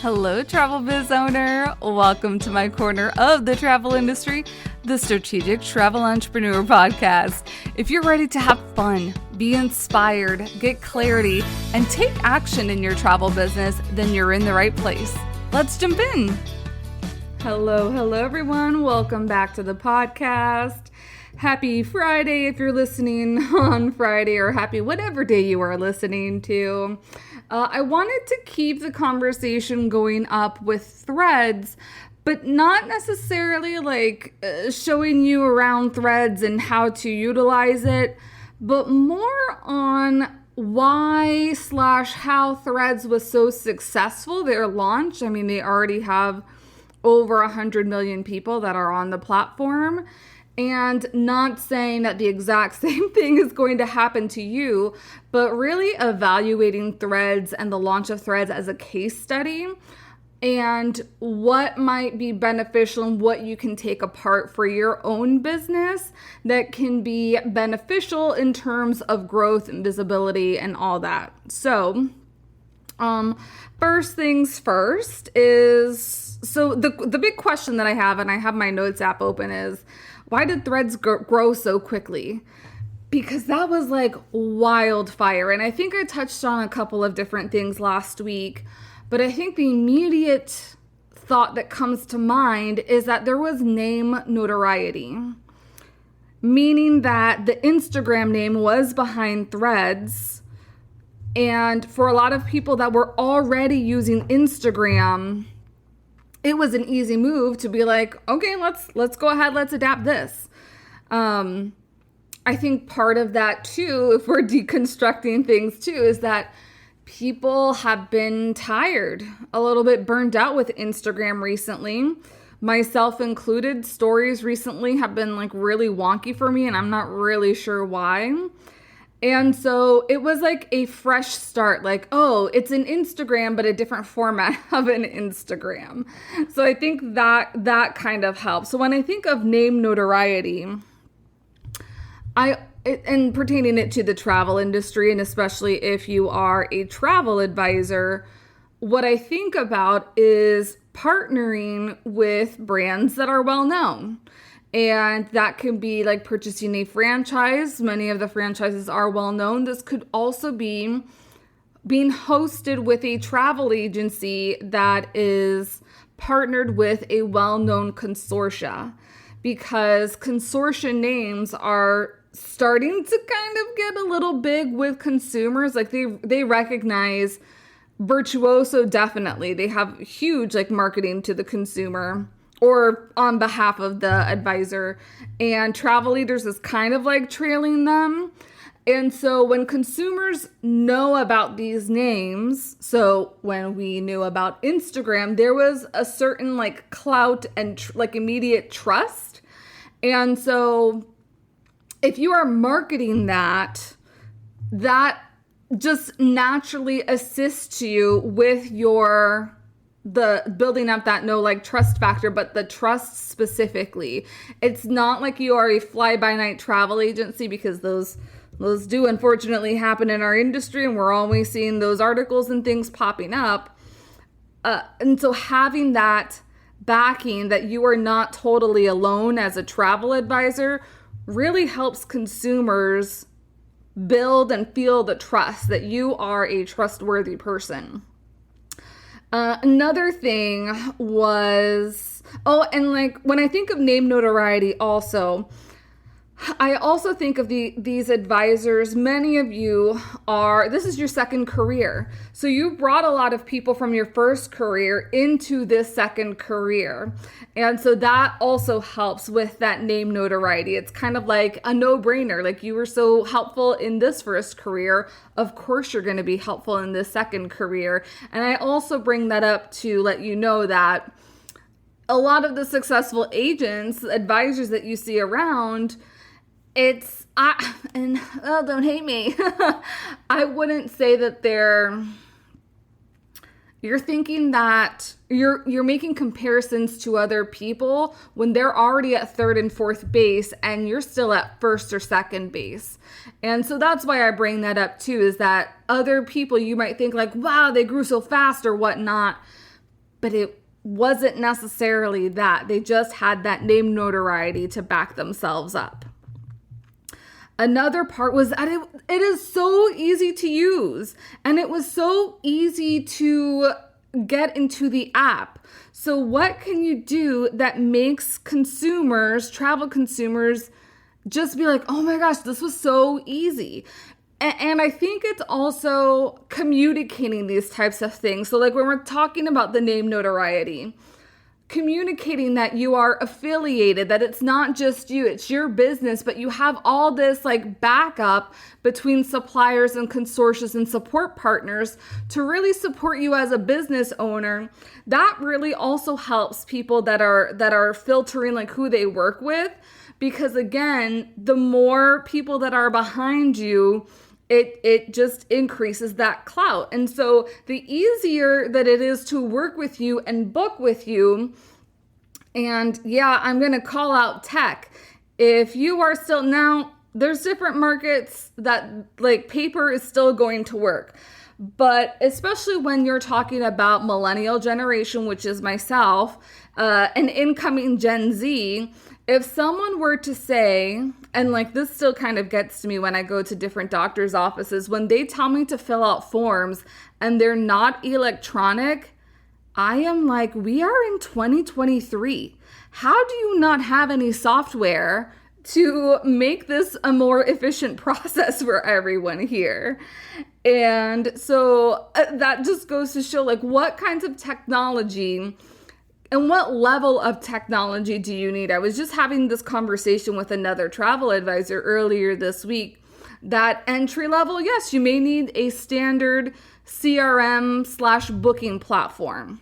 Hello, travel biz owner. Welcome to my corner of the travel industry, the Strategic Travel Entrepreneur Podcast. If you're ready to have fun, be inspired, get clarity, and take action in your travel business, then you're in the right place. Let's jump in. Hello, everyone. Welcome back to the podcast. Happy Friday if you're listening on Friday, or happy whatever day you are listening to. I wanted to keep the conversation going up with threads, but not necessarily showing you around threads and how to utilize it, but more on why/how threads was so successful, their launch. I mean, they already have over 100 million people that are on the platform. And not saying that the exact same thing is going to happen to you, but really evaluating threads and the launch of threads as a case study and what might be beneficial and what you can take apart for your own business that can be beneficial in terms of growth and visibility and all that. So, first things first is, the big question that I have, and I have my notes app open, is, why did threads grow so quickly? Because that was like wildfire. And I think I touched on a couple of different things last week, but I think the immediate thought that comes to mind is that there was name notoriety, meaning that the Instagram name was behind threads. And for a lot of people that were already using Instagram, it was an easy move to be like, okay, let's go ahead, let's adapt this. I think part of that too, if we're deconstructing things too, is that people have been tired, a little bit burned out with Instagram recently. Myself included, stories recently have been really wonky for me, and I'm not really sure why. And so it was like a fresh start, it's an Instagram, but a different format of an Instagram. So I think that kind of helps. So when I think of name notoriety, and pertaining it to the travel industry, and especially if you are a travel advisor, what I think about is partnering with brands that are well known. And that can be like purchasing a franchise. Many of the franchises are well known. This could also be being hosted with a travel agency that is partnered with a well-known consortia, because consortia names are starting to kind of get a little big with consumers. They recognize Virtuoso, definitely. They have huge marketing to the consumer, or on behalf of the advisor, and Travel Leaders is kind of trailing them. And so when consumers know about these names, so when we knew about Instagram, there was a certain clout and immediate trust. And so if you are marketing that just naturally assists you with the building up that trust factor, but the trust specifically. It's not like you are a fly-by-night travel agency, because those do unfortunately happen in our industry, and we're always seeing those articles and things popping up. And so having that backing that you are not totally alone as a travel advisor really helps consumers build and feel the trust that you are a trustworthy person. Another thing was, when I think of name notoriety also, I also think of these advisors. Many of you this is your second career. So you brought a lot of people from your first career into this second career. And so that also helps with that name notoriety. It's kind of like a no-brainer. You were so helpful in this first career, of course you're going to be helpful in this second career. And I also bring that up to let you know that a lot of the successful agents, advisors that you see around, don't hate me. I wouldn't say that you're thinking that you're making comparisons to other people when they're already at third and fourth base and you're still at first or second base. And so that's why I bring that up too, is that other people you might think wow, they grew so fast or whatnot. but it wasn't necessarily that. They just had that name notoriety to back themselves up. Another part was that it is so easy to use, and it was so easy to get into the app. So what can you do that makes consumers, travel consumers, just be like, oh my gosh, this was so easy? And I think it's also communicating these types of things. So like when we're talking about the name notoriety, communicating that you are affiliated, that it's not just you, it's your business, but you have all this like backup between suppliers and consortia and support partners to really support you as a business owner. That really also helps people that are filtering like who they work with, because again, the more people that are behind you, it just increases that clout. And so the easier that it is to work with you and book with you, and yeah, I'm going to call out tech. If you are still, now there's different markets that like paper is still going to work. But especially when you're talking about millennial generation, which is myself, an incoming Gen Z, if someone were to say, and like this still kind of gets to me when I go to different doctors' offices, when they tell me to fill out forms and they're not electronic, I am like, we are in 2023. How do you not have any software to make this a more efficient process for everyone here? And so that just goes to show like what kinds of technology and what level of technology do you need? I was just having this conversation with another travel advisor earlier this week that entry level, yes, you may need a standard CRM/booking platform.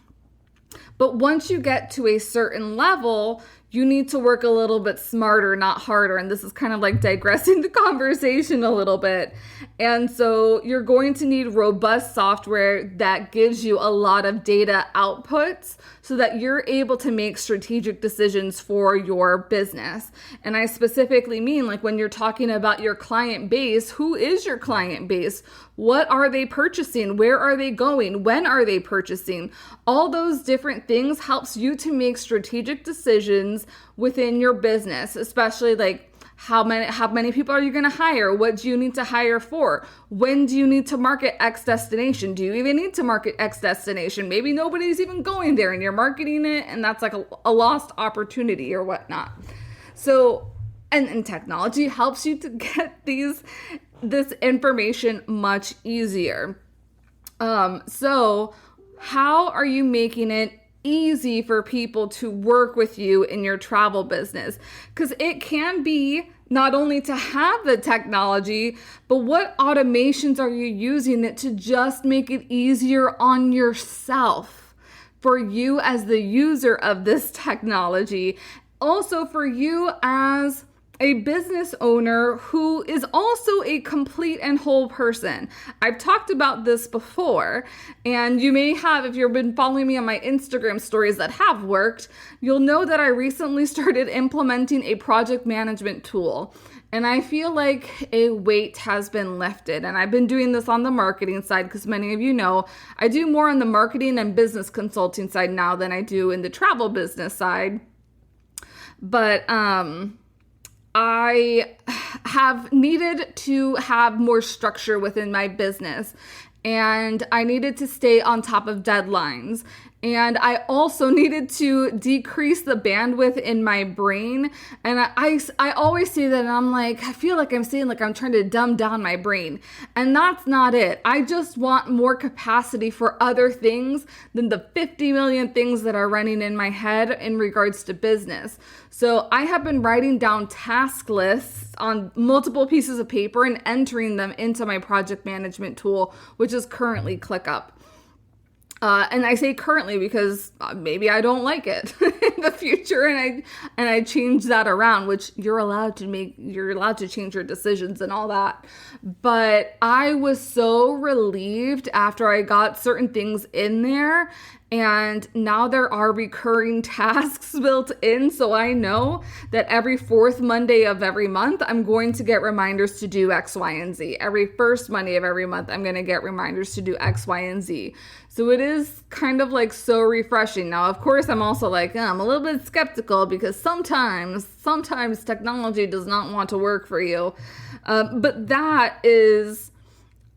But once you get to a certain level, you need to work a little bit smarter, not harder. And this is kind of like digressing the conversation a little bit. And so you're going to need robust software that gives you a lot of data outputs so that you're able to make strategic decisions for your business. And I specifically mean like when you're talking about your client base, who is your client base? What are they purchasing? Where are they going? When are they purchasing? All those different things helps you to make strategic decisions within your business, especially like how many people are you going to hire? What do you need to hire for? When do you need to market X destination? Do you even need to market X destination? Maybe nobody's even going there and you're marketing it and that's like a lost opportunity or whatnot. So, and technology helps you to get this information much easier. So how are you making it easy for people to work with you in your travel business? Because it can be not only to have the technology, but what automations are you using it to just make it easier on yourself, for you as the user of this technology, also for you as a business owner who is also a complete and whole person. I've talked about this before, and you may have, if you've been following me on my Instagram stories that have worked, you'll know that I recently started implementing a project management tool. And I feel like a weight has been lifted. And I've been doing this on the marketing side because many of you know I do more on the marketing and business consulting side now than I do in the travel business side. But I have needed to have more structure within my business, and I needed to stay on top of deadlines. And I also needed to decrease the bandwidth in my brain. And I always say that, and I'm like, I feel like I'm saying like I'm trying to dumb down my brain. And that's not it. I just want more capacity for other things than the 50 million things that are running in my head in regards to business. So I have been writing down task lists on multiple pieces of paper and entering them into my project management tool, which is currently ClickUp. And I say currently because maybe I don't like it in the future, and I change that around, which you're allowed to change your decisions and all that. But I was so relieved after I got certain things in there, And now there are recurring tasks built in. So I know that every fourth Monday of every month, I'm going to get reminders to do X, Y, and Z. Every first Monday of every month, I'm going to get reminders to do X, Y, and Z. So it is kind of like so refreshing. Now, of course, I'm also like, I'm a little bit skeptical because sometimes technology does not want to work for you. But that is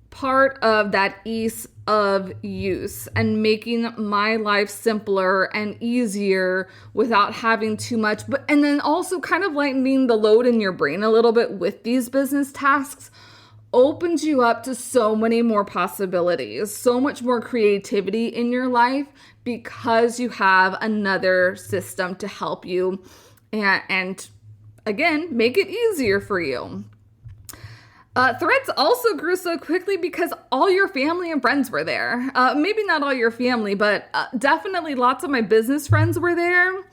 part of that ease of use and making my life simpler and easier without having too much. And then also kind of lightening the load in your brain a little bit with these business tasks opens you up to so many more possibilities, so much more creativity in your life because you have another system to help you and again, make it easier for you. Threads also grew so quickly because all your family and friends were there. Maybe not all your family, but definitely lots of my business friends were there.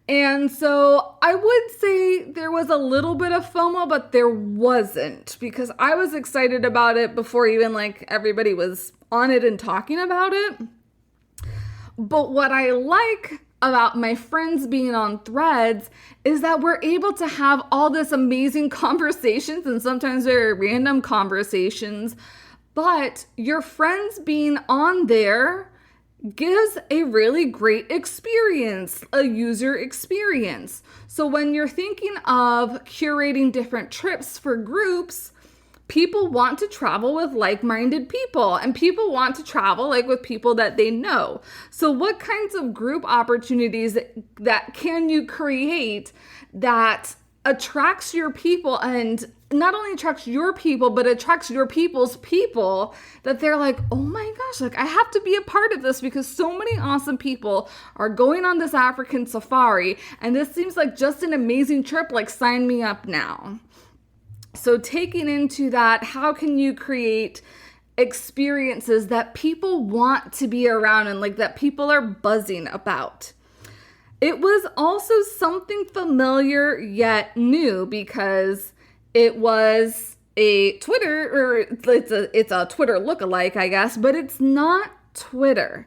And so I would say there was a little bit of FOMO, but there wasn't because I was excited about it before even like everybody was on it and talking about it. But what I like about my friends being on Threads is that we're able to have all this amazing conversations and sometimes very random conversations, but your friends being on there gives a really great experience, a user experience. So when you're thinking of curating different trips for groups, people want to travel with like-minded people and people want to travel like with people that they know. So what kinds of group opportunities that can you create that attracts your people and not only attracts your people, but attracts your people's people that they're like, oh my gosh, like I have to be a part of this because so many awesome people are going on this African safari and this seems like just an amazing trip, like sign me up now. So taking into that, how can you create experiences that people want to be around and like that people are buzzing about? It was also something familiar yet new because it was a Twitter, or it's a Twitter lookalike, I guess, but it's not Twitter.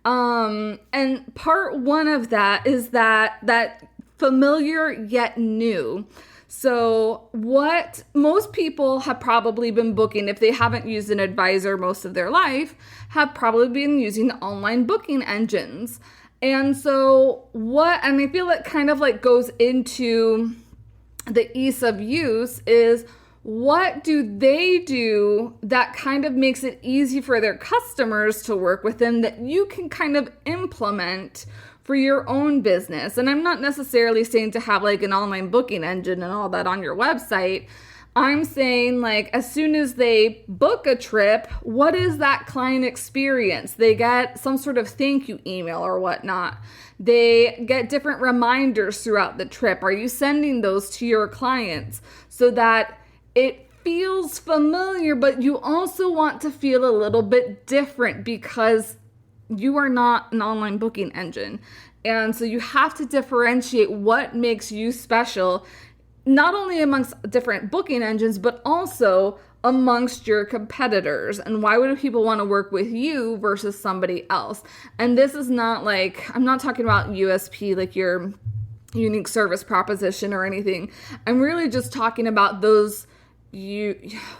And part one of that is that familiar yet new. So what most people have probably been booking, if they haven't used an advisor most of their life, have probably been using online booking engines. And so and I feel it kind of like goes into the ease of use is what do they do that kind of makes it easy for their customers to work with them that you can kind of implement for your own business. And I'm not necessarily saying to have like an online booking engine and all that on your website. I'm saying like as soon as they book a trip, what is that client experience? They get some sort of thank you email or whatnot. They get different reminders throughout the trip. Are you sending those to your clients so that it feels familiar, but you also want to feel a little bit different because you are not an online booking engine. And so you have to differentiate what makes you special, not only amongst different booking engines, but also amongst your competitors. And why would people want to work with you versus somebody else? And this is not like, I'm not talking about USP, like your unique service proposition or anything. I'm really just talking about those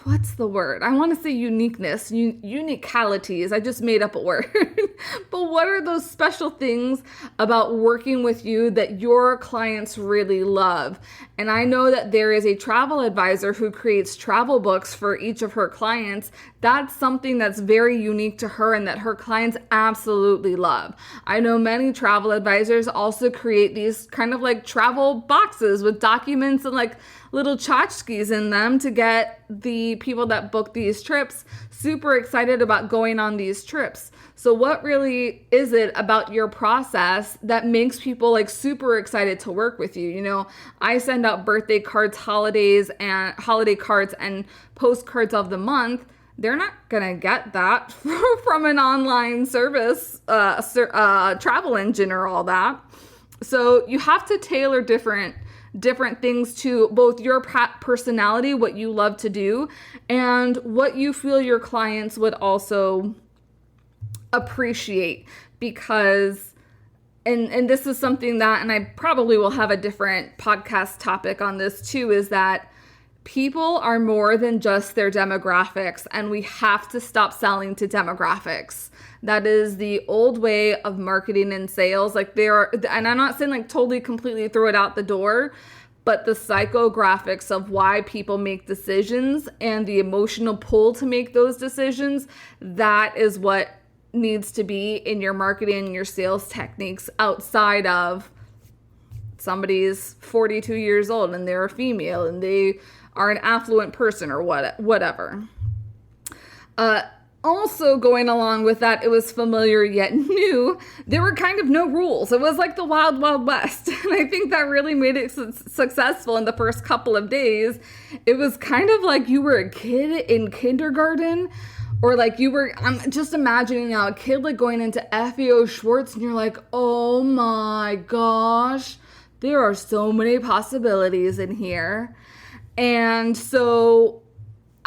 what's the word? I want to say uniqueness, uniqualities. I just made up a word. But what are those special things about working with you that your clients really love? And I know that there is a travel advisor who creates travel books for each of her clients. That's something that's very unique to her and that her clients absolutely love. I know many travel advisors also create these kind of like travel boxes with documents and like little tchotchkes in them to get the people that book these trips super excited about going on these trips. So what really is it about your process that makes people like super excited to work with you? You know, I send out birthday cards, holiday cards and postcards of the month. They're not going to get that from an online service, travel engine or all that. So you have to tailor different things to both your personality, what you love to do, and what you feel your clients would also appreciate. because, and this is something that, and I probably will have a different podcast topic on this too, is that people are more than just their demographics, and we have to stop selling to demographics. That is the old way of marketing and sales. Like and I'm not saying like totally completely throw it out the door, but the psychographics of why people make decisions and the emotional pull to make those decisions, that is what needs to be in your marketing and your sales techniques, outside of somebody's 42 years old and they're a female and they are an affluent person or whatever. Also going along with that, it was familiar yet new. There were kind of no rules. It was like the wild, wild west. And I think that really made it successful in the first couple of days. It was kind of like you were a kid in kindergarten, or like I'm just imagining now a kid like going into FAO Schwartz and you're like, oh my gosh, there are so many possibilities in here. And so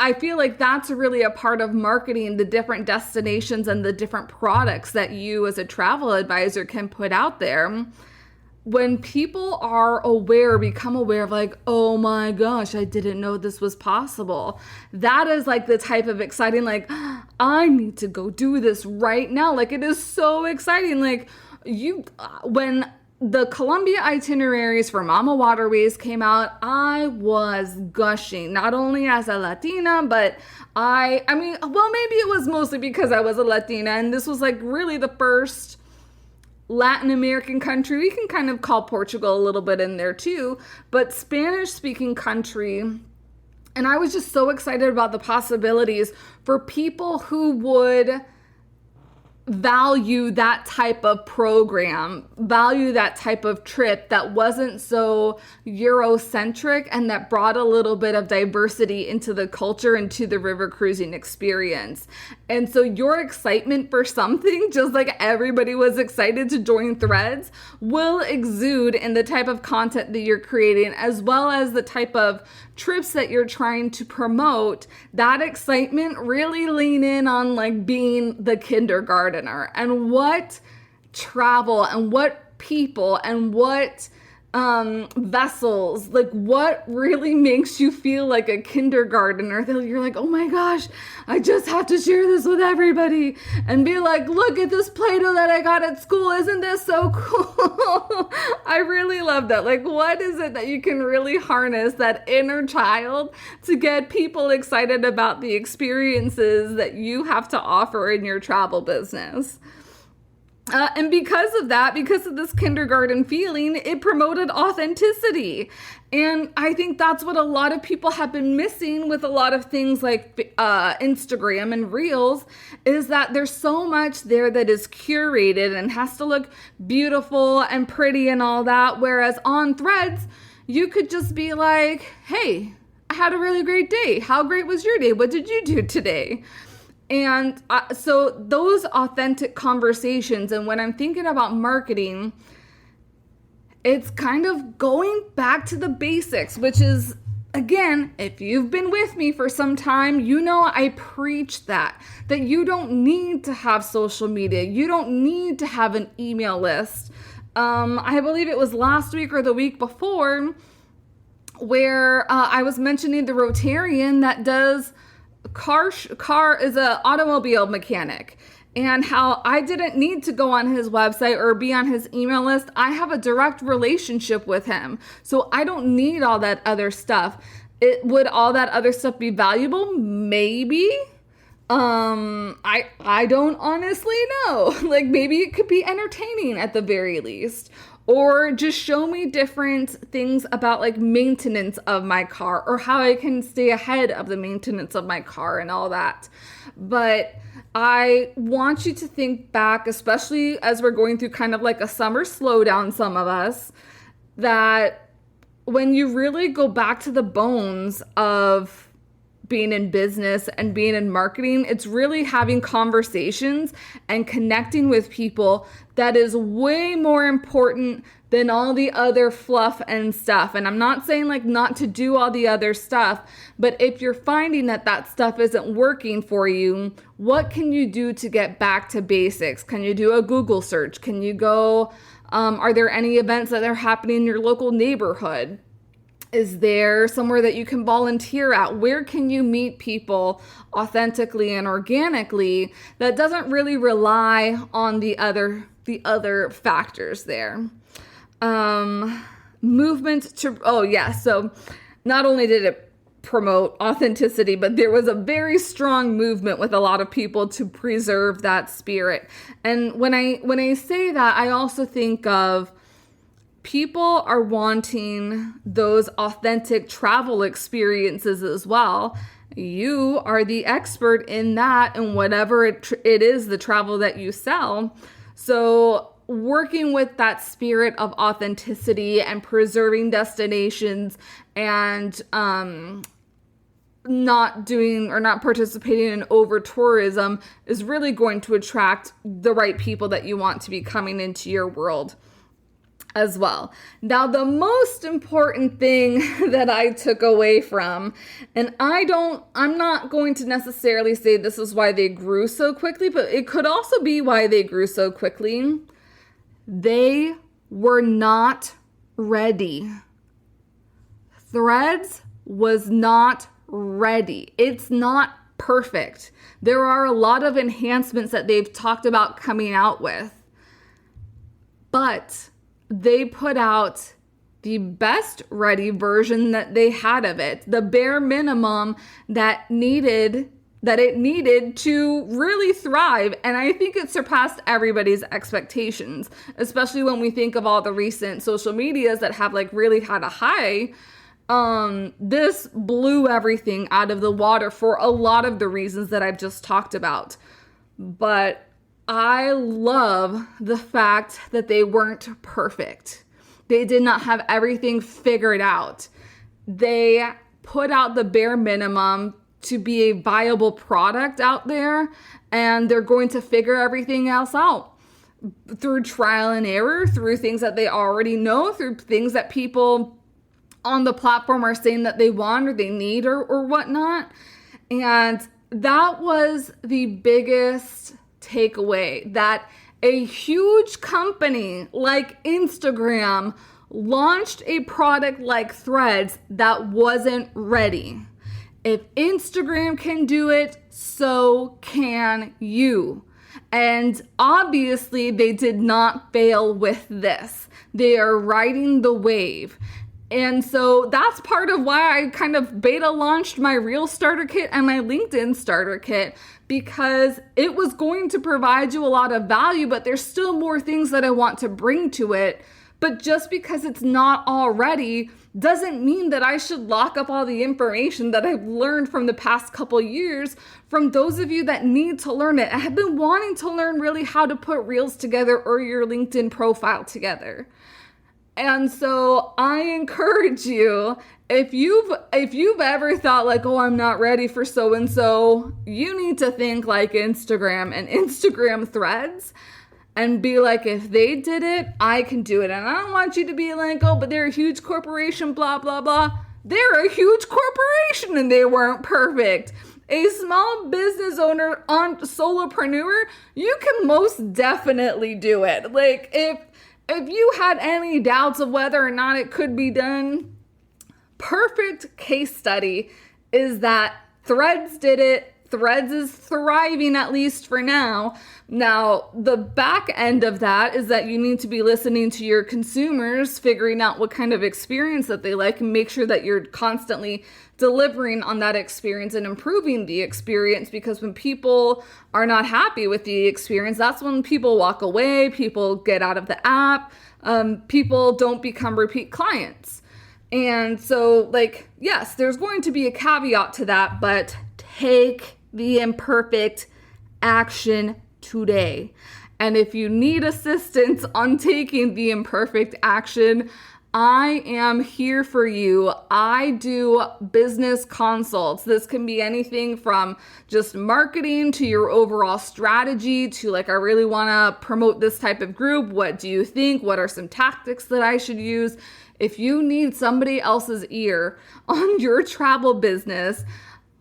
I feel like that's really a part of marketing, the different destinations and the different products that you as a travel advisor can put out there. When people are become aware of like, oh my gosh, I didn't know this was possible. That is like the type of exciting, like, I need to go do this right now. Like, it is so exciting. Like when the Columbia itineraries for Mama Waterways came out, I was gushing, not only as a Latina, but maybe it was mostly because I was a Latina, and this was like really the first Latin American country. We can kind of call Portugal a little bit in there too, but Spanish speaking country. And I was just so excited about the possibilities for people who would value that type of program, value that type of trip that wasn't so Eurocentric and that brought a little bit of diversity into the culture and to the river cruising experience. And so your excitement for something, just like everybody was excited to join Threads, will exude in the type of content that you're creating, as well as the type of trips that you're trying to promote. That excitement, really lean in on like being the kindergartner, and what travel and what people and what vessels, like what really makes you feel like a kindergartner. You're like, oh my gosh, I just have to share this with everybody and be like, look at this Play-Doh that I got at school. Isn't this so cool? I really love that. Like, what is it that you can really harness that inner child to get people excited about the experiences that you have to offer in your travel business? And because of this kindergarten feeling, it promoted authenticity. And I think that's what a lot of people have been missing with a lot of things like Instagram and Reels, is that there's so much there that is curated and has to look beautiful and pretty and all that. Whereas on Threads, you could just be like, hey, I had a really great day. How great was your day? What did you do today? And so those authentic conversations, and when I'm thinking about marketing, it's kind of going back to the basics, which is, again, if you've been with me for some time, you know I preach that you don't need to have social media. You don't need to have an email list. I believe it was last week or the week before where I was mentioning the Rotarian that does car is a automobile mechanic, and how I didn't need to go on his website or be on his email list. I have a direct relationship with him, so I don't need all that other stuff. Would all that other stuff be valuable? Maybe. I don't honestly know. Like, maybe it could be entertaining at the very least. Or just show me different things about like maintenance of my car, or how I can stay ahead of the maintenance of my car and all that. But I want you to think back, especially as we're going through kind of like a summer slowdown, some of us, that when you really go back to the bones of being in business and being in marketing. It's really having conversations and connecting with people that is way more important than all the other fluff and stuff. And I'm not saying like not to do all the other stuff, but if you're finding that that stuff isn't working for you, what can you do to get back to basics? Can you do a Google search? Can you go, are there any events that are happening in your local neighborhood? Is there somewhere that you can volunteer at? Where can you meet people authentically and organically that doesn't really rely on the other factors there? Movement to, so not only did it promote authenticity, but there was a very strong movement with a lot of people to preserve that spirit. And when I say that, I also think of people are wanting those authentic travel experiences as well. You are the expert in that and whatever it is, the travel that you sell. So working with that spirit of authenticity and preserving destinations and not doing or not participating in over tourism is really going to attract the right people that you want to be coming into your world as well. Now, the most important thing that I took away from, and I'm not going to necessarily say this is why they grew so quickly, but it could also be why they grew so quickly. They were not ready. Threads was not ready. It's not perfect. There are a lot of enhancements that they've talked about coming out with, but they put out the best ready version that they had of it, the bare minimum that it needed to really thrive. And I think it surpassed everybody's expectations, especially when we think of all the recent social medias that have like really had a high. This blew everything out of the water for a lot of the reasons that I've just talked about. But I love the fact that they weren't perfect. They did not have everything figured out. They put out the bare minimum to be a viable product out there, and they're going to figure everything else out through trial and error, through things that they already know, through things that people on the platform are saying that they want or they need or whatnot. And that was the biggest takeaway, that a huge company like Instagram launched a product like Threads that wasn't ready. If Instagram can do it, so can you. And obviously they did not fail with this. They are riding the wave. And so that's part of why I kind of beta launched my Reel Starter Kit and my LinkedIn Starter Kit, because it was going to provide you a lot of value, but there's still more things that I want to bring to it. But just because it's not all ready doesn't mean that I should lock up all the information that I've learned from the past couple years from those of you that need to learn it. I have been wanting to learn really how to put Reels together or your LinkedIn profile together. And so I encourage you, if you've ever thought like, oh, I'm not ready for so-and-so, you need to think like Instagram and Instagram Threads and be like, if they did it, I can do it. And I don't want you to be like, oh, but they're a huge corporation, blah, blah, blah. They're a huge corporation and they weren't perfect. A small business owner, solopreneur, you can most definitely do it. Like if you had any doubts of whether or not it could be done, perfect case study is that Threads did it. Threads is thriving, at least for now. Now, the back end of that is that you need to be listening to your consumers, figuring out what kind of experience that they like, and make sure that you're constantly delivering on that experience and improving the experience, because when people are not happy with the experience, that's when people walk away, people get out of the app, people don't become repeat clients. And so, like, yes, there's going to be a caveat to that, but take the imperfect action today. And if you need assistance on taking the imperfect action, I am here for you. I do business consults. This can be anything from just marketing to your overall strategy to like, I really want to promote this type of group. What do you think? What are some tactics that I should use? If you need somebody else's ear on your travel business,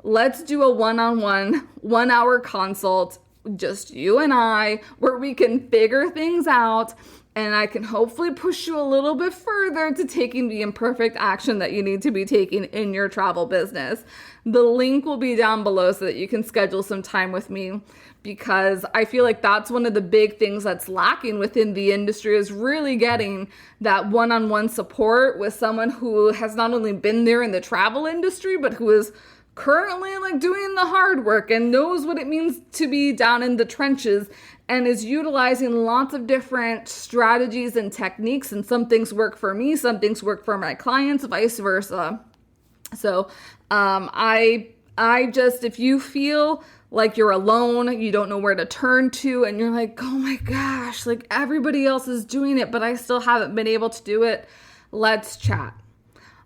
let's do a one-on-one, 1 hour consult, just you and I, where we can figure things out. And I can hopefully push you a little bit further to taking the imperfect action that you need to be taking in your travel business. The link will be down below so that you can schedule some time with me, because I feel like that's one of the big things that's lacking within the industry, is really getting that one-on-one support with someone who has not only been there in the travel industry, but who is currently like doing the hard work and knows what it means to be down in the trenches and is utilizing lots of different strategies and techniques. And some things work for me, some things work for my clients, vice versa. So I just, if you feel like you're alone, you don't know where to turn to, and you're like, oh my gosh, like everybody else is doing it, but I still haven't been able to do it, let's chat.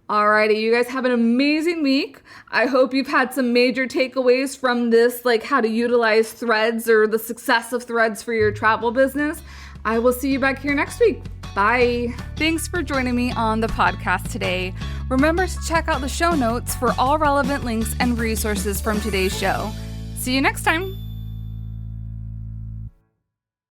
Alrighty, you guys have an amazing week. I hope you've had some major takeaways from this, like how to utilize threads or the success of threads for your travel business. I will see you back here next week. Bye. Thanks for joining me on the podcast today. Remember to check out the show notes for all relevant links and resources from today's show. See you next time.